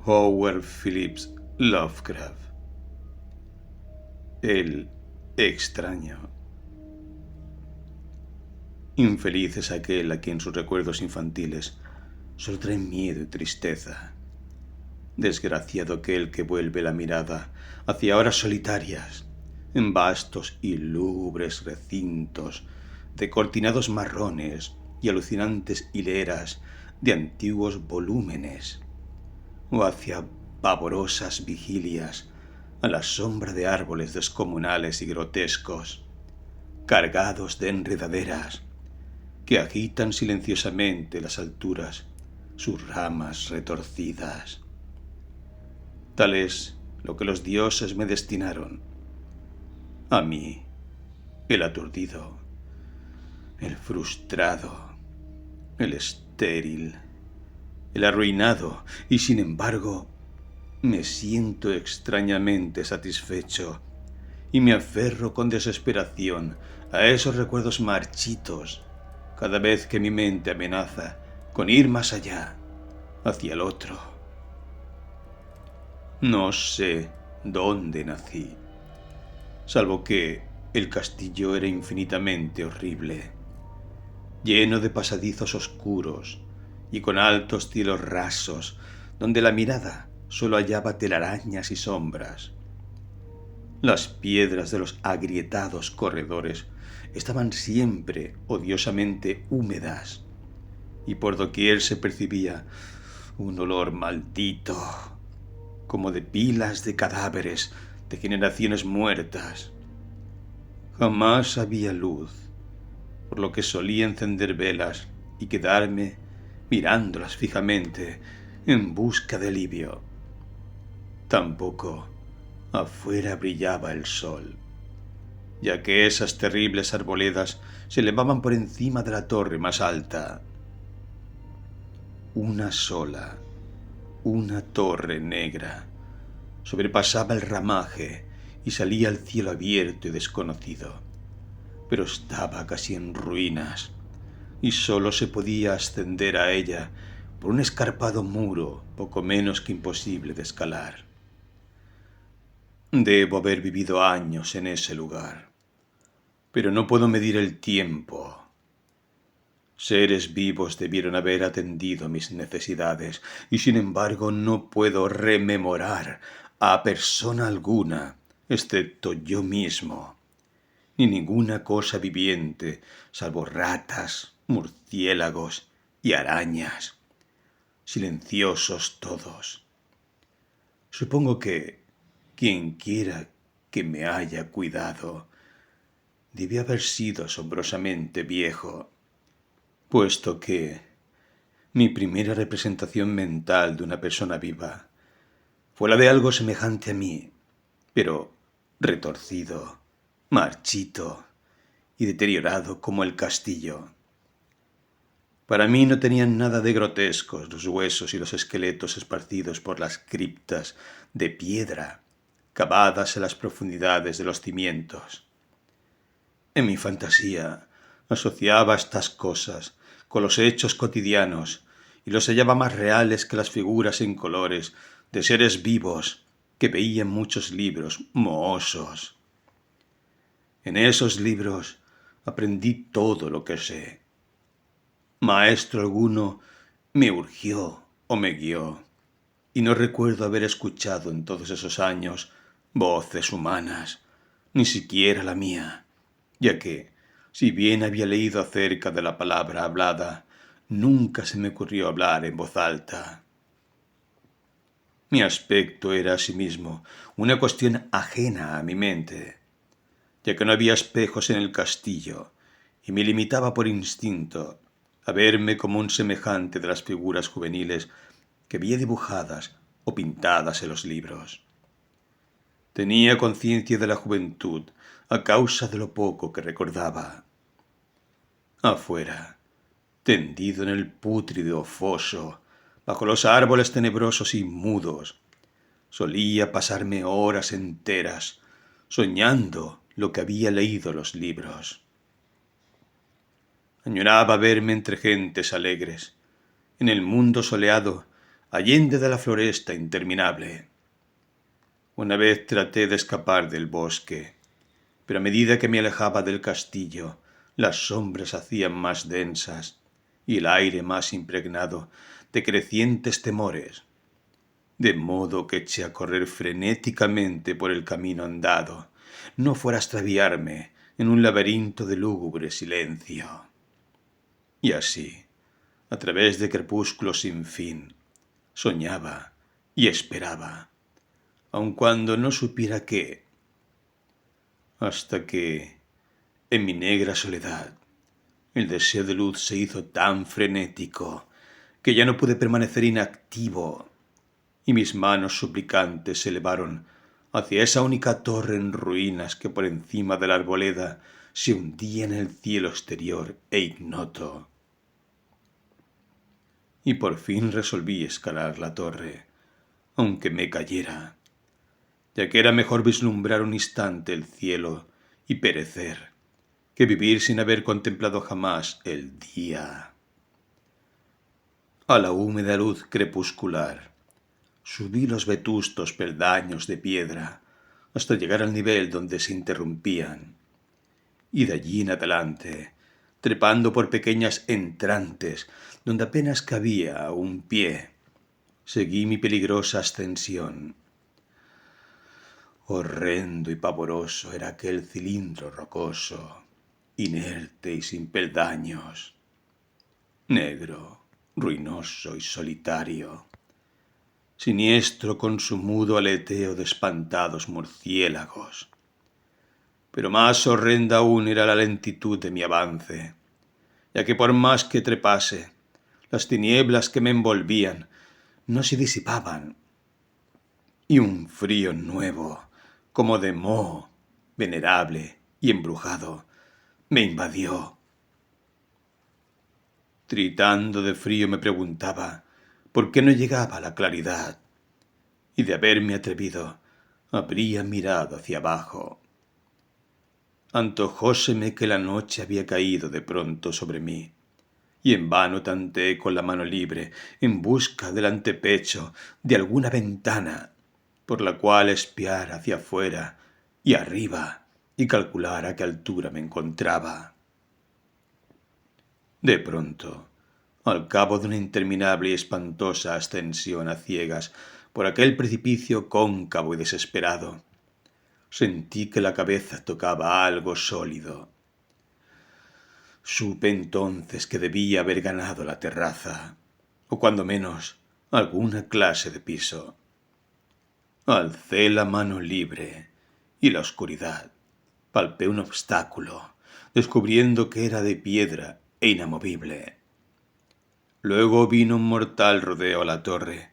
Howard Phillips Lovecraft. El extraño. Infeliz es aquel a quien sus recuerdos infantiles solo traen miedo y tristeza. Desgraciado aquel que vuelve la mirada hacia horas solitarias, en vastos y lúgubres recintos de cortinados marrones y alucinantes hileras de antiguos volúmenes, o hacia pavorosas vigilias a la sombra de árboles descomunales y grotescos, cargados de enredaderas que agitan silenciosamente las alturas sus ramas retorcidas. Tal es lo que los dioses me destinaron. A mí, el aturdido, el frustrado, el estéril, el arruinado, y sin embargo me siento extrañamente satisfecho y me aferro con desesperación a esos recuerdos marchitos cada vez que mi mente amenaza con ir más allá, hacia el otro. No sé dónde nací, salvo que el castillo era infinitamente horrible, lleno de pasadizos oscuros y con altos cielos rasos, donde la mirada solo hallaba telarañas y sombras. Las piedras de los agrietados corredores estaban siempre odiosamente húmedas, y por doquier se percibía un olor maldito, como de pilas de cadáveres de generaciones muertas. Jamás había luz, por lo que solía encender velas y quedarme mirándolas fijamente en busca de alivio. Tampoco afuera brillaba el sol, ya que esas terribles arboledas se elevaban por encima de la torre más alta. Una sola, una torre negra, sobrepasaba el ramaje y salía al cielo abierto y desconocido, pero estaba casi en ruinas, y solo se podía ascender a ella por un escarpado muro poco menos que imposible de escalar. Debo haber vivido años en ese lugar, pero no puedo medir el tiempo. Seres vivos debieron haber atendido mis necesidades, y sin embargo no puedo rememorar a persona alguna, excepto yo mismo, ni ninguna cosa viviente, salvo ratas, murciélagos y arañas, silenciosos todos. Supongo que quien quiera que me haya cuidado debe haber sido asombrosamente viejo, puesto que mi primera representación mental de una persona viva fue la de algo semejante a mí, pero retorcido, marchito y deteriorado como el castillo. Para mí no tenían nada de grotescos los huesos y los esqueletos esparcidos por las criptas de piedra cavadas en las profundidades de los cimientos. En mi fantasía asociaba estas cosas con los hechos cotidianos y los hallaba más reales que las figuras en colores de seres vivos que veía en muchos libros mohosos. En esos libros aprendí todo lo que sé. Maestro alguno me urgió o me guió, y no recuerdo haber escuchado en todos esos años voces humanas, ni siquiera la mía, ya que, si bien había leído acerca de la palabra hablada, nunca se me ocurrió hablar en voz alta. Mi aspecto era asimismo una cuestión ajena a mi mente, ya que no había espejos en el castillo, y me limitaba por instinto a verme como un semejante de las figuras juveniles que veía dibujadas o pintadas en los libros. Tenía conciencia de la juventud a causa de lo poco que recordaba. Afuera, tendido en el pútrido foso, bajo los árboles tenebrosos y mudos, solía pasarme horas enteras soñando lo que había leído en los libros. Añoraba verme entre gentes alegres, en el mundo soleado, allende de la floresta interminable. Una vez traté de escapar del bosque, pero a medida que me alejaba del castillo, las sombras se hacían más densas y el aire más impregnado de crecientes temores, de modo que eché a correr frenéticamente por el camino andado, no fuera a extraviarme en un laberinto de lúgubre silencio. Y así, a través de crepúsculos sin fin, soñaba y esperaba, aun cuando no supiera qué, hasta que, en mi negra soledad, el deseo de luz se hizo tan frenético que ya no pude permanecer inactivo y mis manos suplicantes se elevaron hacia esa única torre en ruinas que por encima de la arboleda se hundía en el cielo exterior e ignoto. Y por fin resolví escalar la torre, aunque me cayera, ya que era mejor vislumbrar un instante el cielo y perecer, que vivir sin haber contemplado jamás el día. A la húmeda luz crepuscular subí los vetustos peldaños de piedra hasta llegar al nivel donde se interrumpían, y de allí en adelante, trepando por pequeñas entrantes donde apenas cabía un pie, seguí mi peligrosa ascensión. Horrendo y pavoroso era aquel cilindro rocoso, inerte y sin peldaños, negro, ruinoso y solitario, siniestro con su mudo aleteo de espantados murciélagos. Pero más horrenda aún era la lentitud de mi avance, ya que por más que trepase, las tinieblas que me envolvían no se disipaban, y un frío nuevo, como de moho, venerable y embrujado, me invadió. Tritando de frío me preguntaba por qué no llegaba la claridad, y de haberme atrevido, habría mirado hacia abajo. Antojóseme que la noche había caído de pronto sobre mí, y en vano tanteé con la mano libre en busca del antepecho de alguna ventana por la cual espiar hacia afuera y arriba y calcular a qué altura me encontraba. De pronto, al cabo de una interminable y espantosa ascensión a ciegas por aquel precipicio cóncavo y desesperado, sentí que la cabeza tocaba algo sólido. Supe entonces que debía haber ganado la terraza, o cuando menos alguna clase de piso. Alcé la mano libre y la oscuridad palpé un obstáculo, descubriendo que era de piedra e inamovible. Luego vino un mortal rodeo a la torre,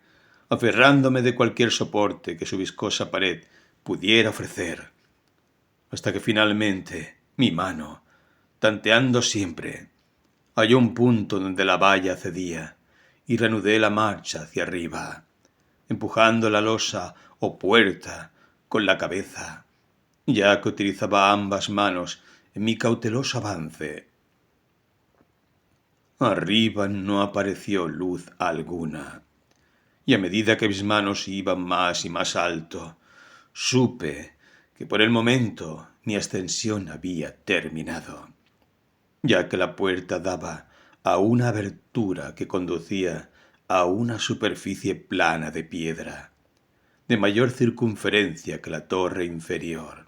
aferrándome de cualquier soporte que su viscosa pared pudiera ofrecer, hasta que finalmente mi mano, tanteando siempre, halló un punto donde la valla cedía y reanudé la marcha hacia arriba, empujando la losa o puerta con la cabeza, ya que utilizaba ambas manos en mi cauteloso avance. Arriba no apareció luz alguna, y a medida que mis manos iban más y más alto, supe que por el momento mi ascensión había terminado, ya que la puerta daba a una abertura que conducía a una superficie plana de piedra, de mayor circunferencia que la torre inferior.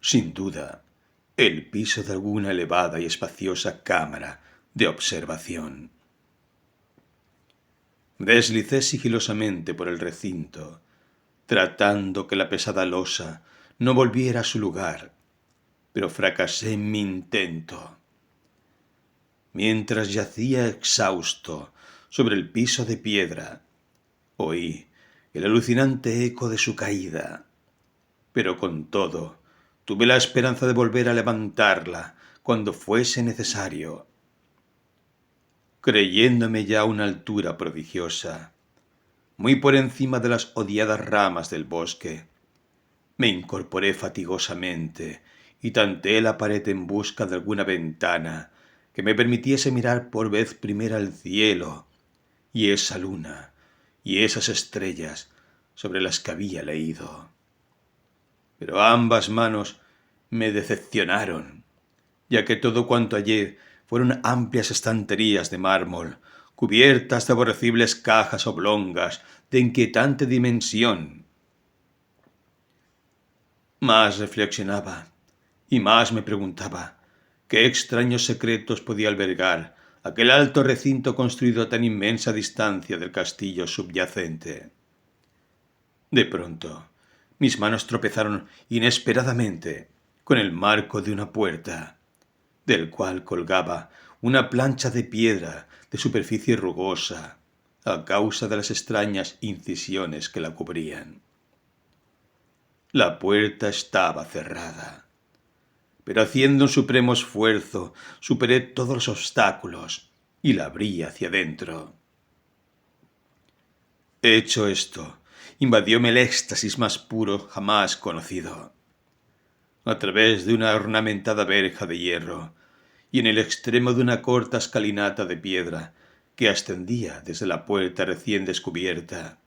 Sin duda, el piso de alguna elevada y espaciosa cámara de observación. Me deslicé sigilosamente por el recinto, tratando que la pesada losa no volviera a su lugar, pero fracasé en mi intento. Mientras yacía exhausto sobre el piso de piedra, oí el alucinante eco de su caída, pero con todo tuve la esperanza de volver a levantarla cuando fuese necesario. Creyéndome ya a una altura prodigiosa, muy por encima de las odiadas ramas del bosque, me incorporé fatigosamente y tanteé la pared en busca de alguna ventana que me permitiese mirar por vez primera el cielo y esa luna y esas estrellas sobre las que había leído. Pero ambas manos me decepcionaron, ya que todo cuanto hallé fueron amplias estanterías de mármol, cubiertas de aborrecibles cajas oblongas de inquietante dimensión. Más reflexionaba y más me preguntaba qué extraños secretos podía albergar aquel alto recinto construido a tan inmensa distancia del castillo subyacente. De pronto, mis manos tropezaron inesperadamente con el marco de una puerta, del cual colgaba una plancha de piedra de superficie rugosa, a causa de las extrañas incisiones que la cubrían. La puerta estaba cerrada, pero haciendo un supremo esfuerzo superé todos los obstáculos y la abrí hacia adentro. Hecho esto, invadióme el éxtasis más puro jamás conocido. A través de una ornamentada verja de hierro y en el extremo de una corta escalinata de piedra que ascendía desde la puerta recién descubierta,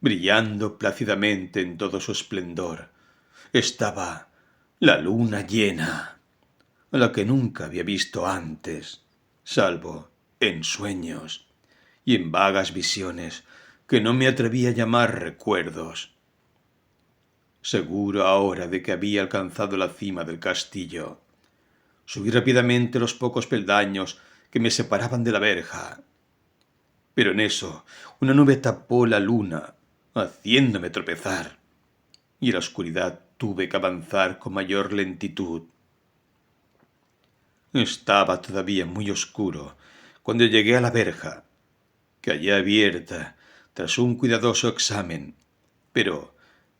brillando plácidamente en todo su esplendor, estaba la luna llena, a la que nunca había visto antes, salvo en sueños y en vagas visiones que no me atreví a llamar recuerdos. Seguro ahora de que había alcanzado la cima del castillo, subí rápidamente los pocos peldaños que me separaban de la verja. Pero en eso una nube tapó la luna, haciéndome tropezar, y en la oscuridad tuve que avanzar con mayor lentitud. Estaba todavía muy oscuro cuando llegué a la verja, que hallé abierta tras un cuidadoso examen, pero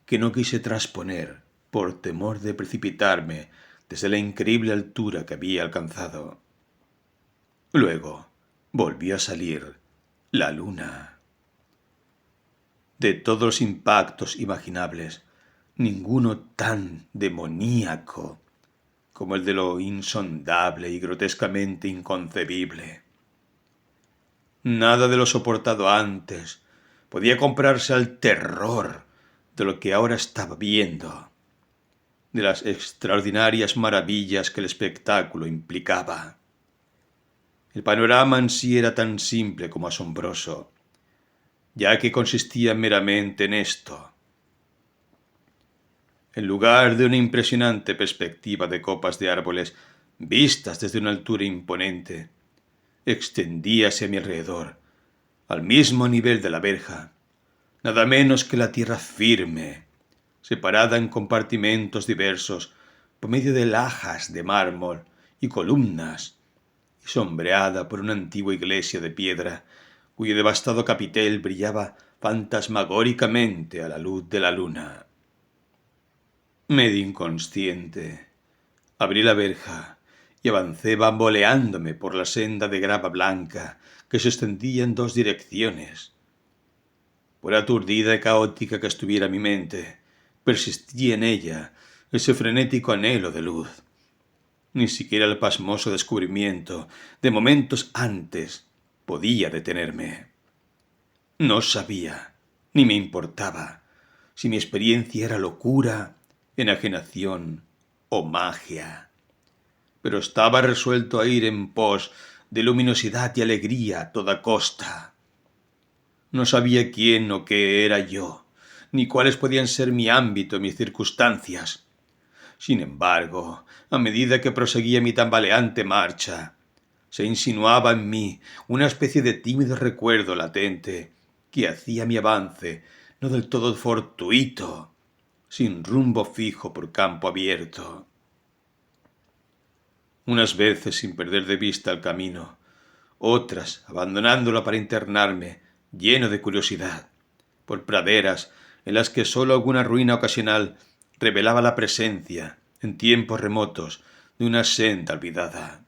que no quise trasponer por temor de precipitarme desde la increíble altura que había alcanzado. Luego volvió a salir la luna. De todos los impactos imaginables, ninguno tan demoníaco como el de lo insondable y grotescamente inconcebible. Nada de lo soportado antes podía compararse al terror de lo que ahora estaba viendo, de las extraordinarias maravillas que el espectáculo implicaba. El panorama en sí era tan simple como asombroso, ya que consistía meramente en esto. En lugar de una impresionante perspectiva de copas de árboles vistas desde una altura imponente, extendíase a mi alrededor, al mismo nivel de la verja, nada menos que la tierra firme, separada en compartimentos diversos por medio de lajas de mármol y columnas, y sombreada por una antigua iglesia de piedra, cuyo devastado capitel brillaba fantasmagóricamente a la luz de la luna. Medio inconsciente, abrí la verja y avancé bamboleándome por la senda de grava blanca que se extendía en dos direcciones. Por aturdida y caótica que estuviera mi mente, persistía en ella ese frenético anhelo de luz. Ni siquiera el pasmoso descubrimiento de momentos antes podía detenerme. No sabía, ni me importaba, si mi experiencia era locura, enajenación o magia. Pero estaba resuelto a ir en pos de luminosidad y alegría a toda costa. No sabía quién o qué era yo, ni cuáles podían ser mi ámbito y mis circunstancias. Sin embargo, a medida que proseguía mi tambaleante marcha, se insinuaba en mí una especie de tímido recuerdo latente que hacía mi avance no del todo fortuito, sin rumbo fijo por campo abierto. Unas veces sin perder de vista el camino, otras abandonándolo para internarme, lleno de curiosidad, por praderas en las que sólo alguna ruina ocasional revelaba la presencia, en tiempos remotos, de una senda olvidada.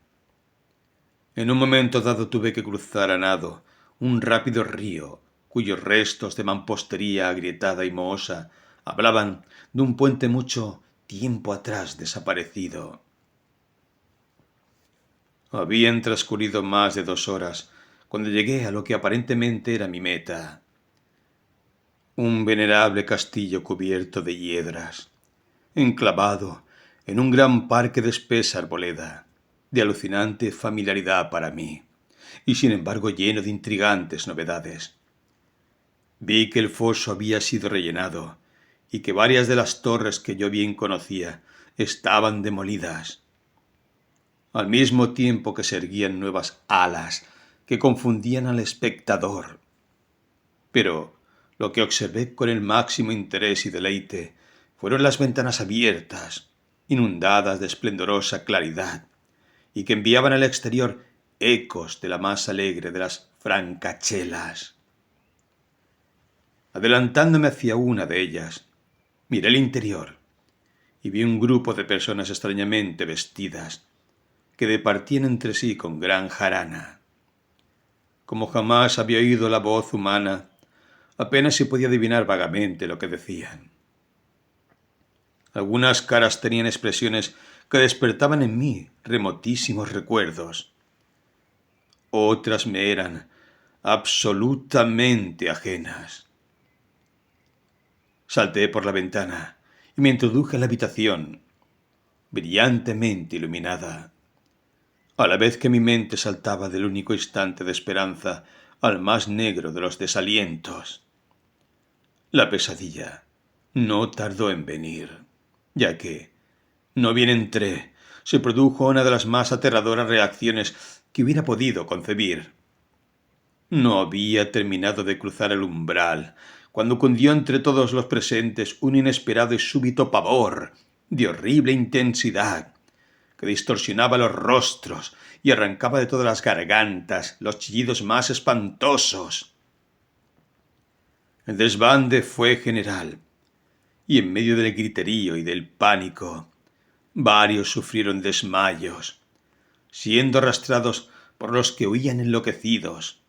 En un momento dado tuve que cruzar a nado un rápido río, cuyos restos de mampostería agrietada y mohosa hablaban de un puente mucho tiempo atrás desaparecido. Habían transcurrido más de 2 horas cuando llegué a lo que aparentemente era mi meta, Un venerable castillo cubierto de hiedras, enclavado en un gran parque de espesa arboleda, de alucinante familiaridad para mí, y sin embargo lleno de intrigantes novedades. Vi que el foso había sido rellenado y que varias de las torres que yo bien conocía estaban demolidas, al mismo tiempo que se erguían nuevas alas que confundían al espectador. Pero lo que observé con el máximo interés y deleite fueron las ventanas abiertas, inundadas de esplendorosa claridad, y que enviaban al exterior ecos de la más alegre de las francachelas. Adelantándome hacia una de ellas, miré el interior y vi un grupo de personas extrañamente vestidas que departían entre sí con gran jarana. Como jamás había oído la voz humana, apenas se podía adivinar vagamente lo que decían. Algunas caras tenían expresiones que despertaban en mí remotísimos recuerdos. Otras me eran absolutamente ajenas. Salté por la ventana y me introduje en la habitación, brillantemente iluminada, a la vez que mi mente saltaba del único instante de esperanza al más negro de los desalientos. La pesadilla no tardó en venir, ya que, no bien entré, se produjo una de las más aterradoras reacciones que hubiera podido concebir. No había terminado de cruzar el umbral cuando cundió entre todos los presentes un inesperado y súbito pavor de horrible intensidad que distorsionaba los rostros y arrancaba de todas las gargantas los chillidos más espantosos. El desbande fue general, y en medio del griterío y del pánico, varios sufrieron desmayos, siendo arrastrados por los que huían enloquecidos.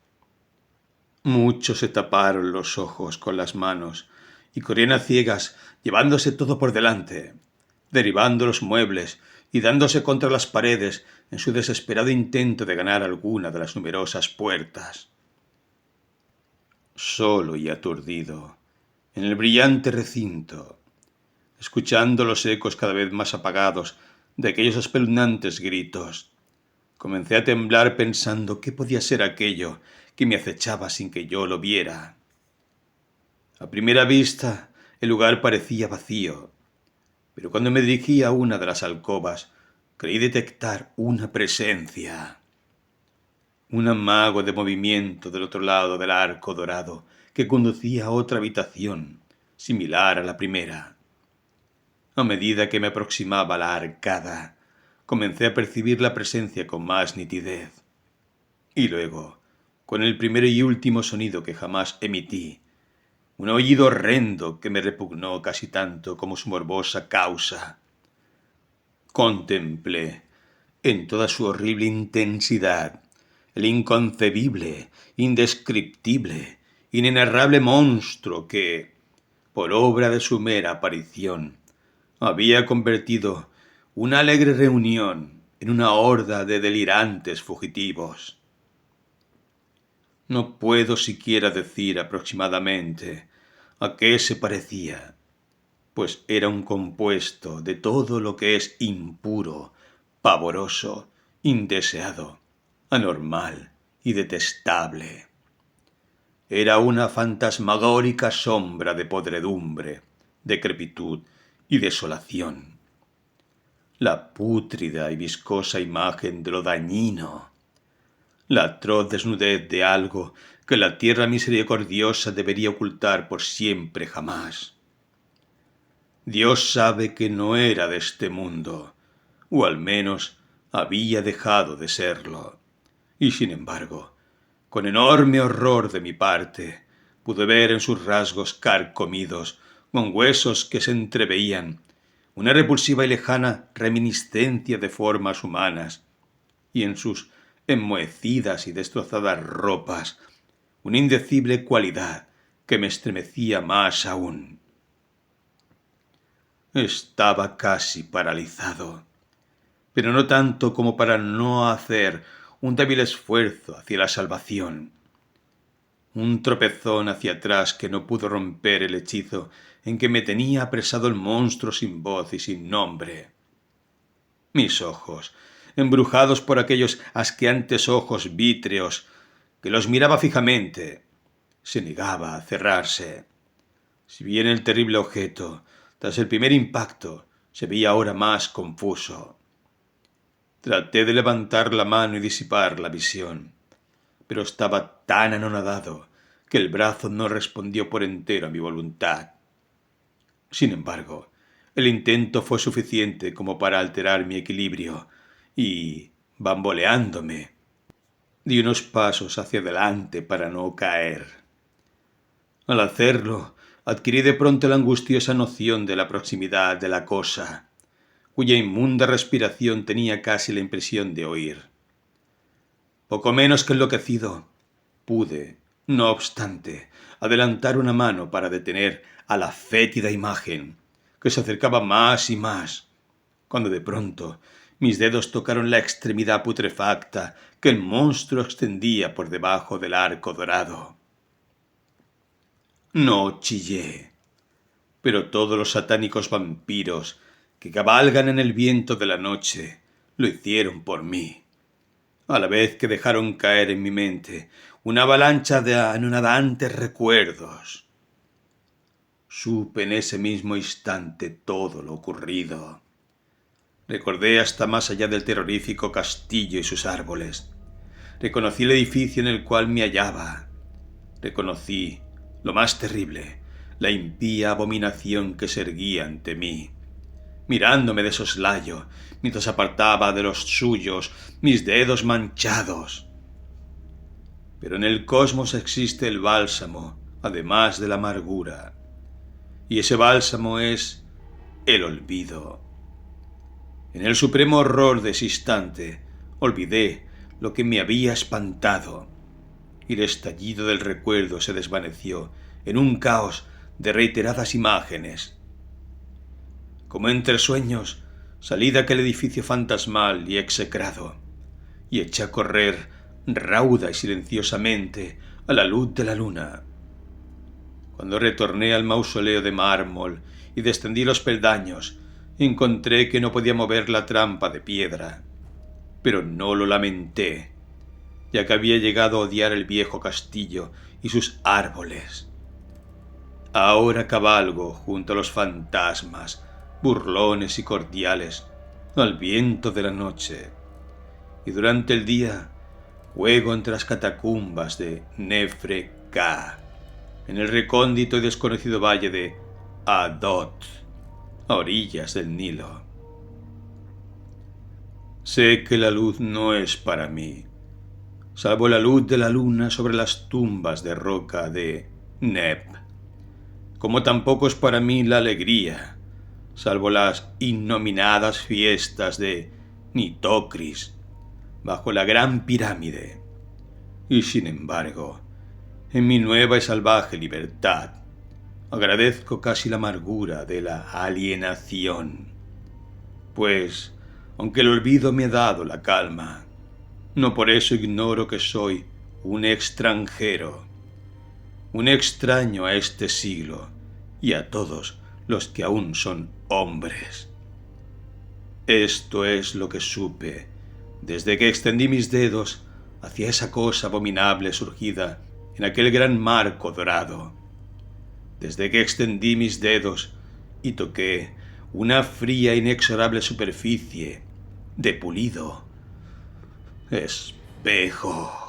Muchos se taparon los ojos con las manos y corrían a ciegas, llevándose todo por delante, derribando los muebles y dándose contra las paredes en su desesperado intento de ganar alguna de las numerosas puertas. Solo y aturdido, en el brillante recinto, escuchando los ecos cada vez más apagados de aquellos espeluznantes gritos, comencé a temblar pensando qué podía ser aquello que me acechaba sin que yo lo viera. A primera vista, el lugar parecía vacío, pero cuando me dirigí a una de las alcobas, creí detectar una presencia. Un amago de movimiento del otro lado del arco dorado que conducía a otra habitación, similar a la primera. A medida que me aproximaba a la arcada, comencé a percibir la presencia con más nitidez. Y luego, con el primero y último sonido que jamás emití, un aullido horrendo que me repugnó casi tanto como su morbosa causa. Contemplé, en toda su horrible intensidad, el inconcebible, indescriptible, inenarrable monstruo que, por obra de su mera aparición, había convertido una alegre reunión en una horda de delirantes fugitivos. No puedo siquiera decir aproximadamente a qué se parecía, pues era un compuesto de todo lo que es impuro, pavoroso, indeseado, anormal y detestable. Era una fantasmagórica sombra de podredumbre, decrepitud y desolación. La pútrida y viscosa imagen de lo dañino, la atroz desnudez de algo que la tierra misericordiosa debería ocultar por siempre jamás. Dios sabe que no era de este mundo, o al menos había dejado de serlo, y sin embargo, con enorme horror de mi parte, pude ver en sus rasgos carcomidos, con huesos que se entreveían, una repulsiva y lejana reminiscencia de formas humanas, y en sus enmohecidas y destrozadas ropas, una indecible cualidad que me estremecía más aún. Estaba casi paralizado, pero no tanto como para no hacer un débil esfuerzo hacia la salvación. un tropezón hacia atrás que no pudo romper el hechizo en que me tenía apresado el monstruo sin voz y sin nombre. Mis ojos, embrujados por aquellos asqueantes ojos vítreos que los miraba fijamente, se negaba a cerrarse. Si bien el terrible objeto, tras el primer impacto, se veía ahora más confuso. Traté de levantar la mano y disipar la visión, pero estaba tan anonadado que el brazo no respondió por entero a mi voluntad. Sin embargo, el intento fue suficiente como para alterar mi equilibrio y, bamboleándome, di unos pasos hacia adelante para no caer. Al hacerlo, adquirí de pronto la angustiosa noción de la proximidad de la cosa, cuya inmunda respiración tenía casi la impresión de oír. Poco menos que enloquecido, pude, no obstante, adelantar una mano para detener a la fétida imagen, que se acercaba más y más, cuando de pronto mis dedos tocaron la extremidad putrefacta que el monstruo extendía por debajo del arco dorado. No chillé, pero todos los satánicos vampiros que cabalgan en el viento de la noche lo hicieron por mí, a la vez que dejaron caer en mi mente una avalancha de anonadantes recuerdos. Supe en ese mismo instante todo lo ocurrido. Recordé hasta más allá del terrorífico castillo y sus árboles. Reconocí el edificio en el cual me hallaba. Reconocí, lo más terrible, la impía abominación que se erguía ante mí, mirándome de soslayo, mientras apartaba de los suyos mis dedos manchados. Pero en el cosmos existe el bálsamo, además de la amargura, y ese bálsamo es el olvido. En el supremo horror de ese instante, olvidé lo que me había espantado, y el estallido del recuerdo se desvaneció en un caos de reiteradas imágenes. Como entre sueños, salí de aquel edificio fantasmal y execrado, y eché a correr rauda y silenciosamente a la luz de la luna. Cuando retorné al mausoleo de mármol y descendí los peldaños, encontré que no podía mover la trampa de piedra, pero no lo lamenté, ya que había llegado a odiar el viejo castillo y sus árboles. Ahora cabalgo junto a los fantasmas, burlones y cordiales, al viento de la noche, y durante el día juego entre las catacumbas de Nefre-Ka, en el recóndito y desconocido valle de Adot, a orillas del Nilo. Sé que la luz no es para mí, salvo la luz de la luna sobre las tumbas de roca de Neb, como tampoco es para mí la alegría, salvo las innominadas fiestas de Nitocris, bajo la gran pirámide. Y sin embargo, en mi nueva y salvaje libertad, agradezco casi la amargura de la alienación, pues, aunque el olvido me ha dado la calma, no por eso ignoro que soy un extranjero, un extraño a este siglo y a todos los que aún son hombres. Esto es lo que supe desde que extendí mis dedos hacia esa cosa abominable surgida en aquel gran marco dorado, desde que extendí mis dedos y toqué una fría e inexorable superficie de pulido espejo.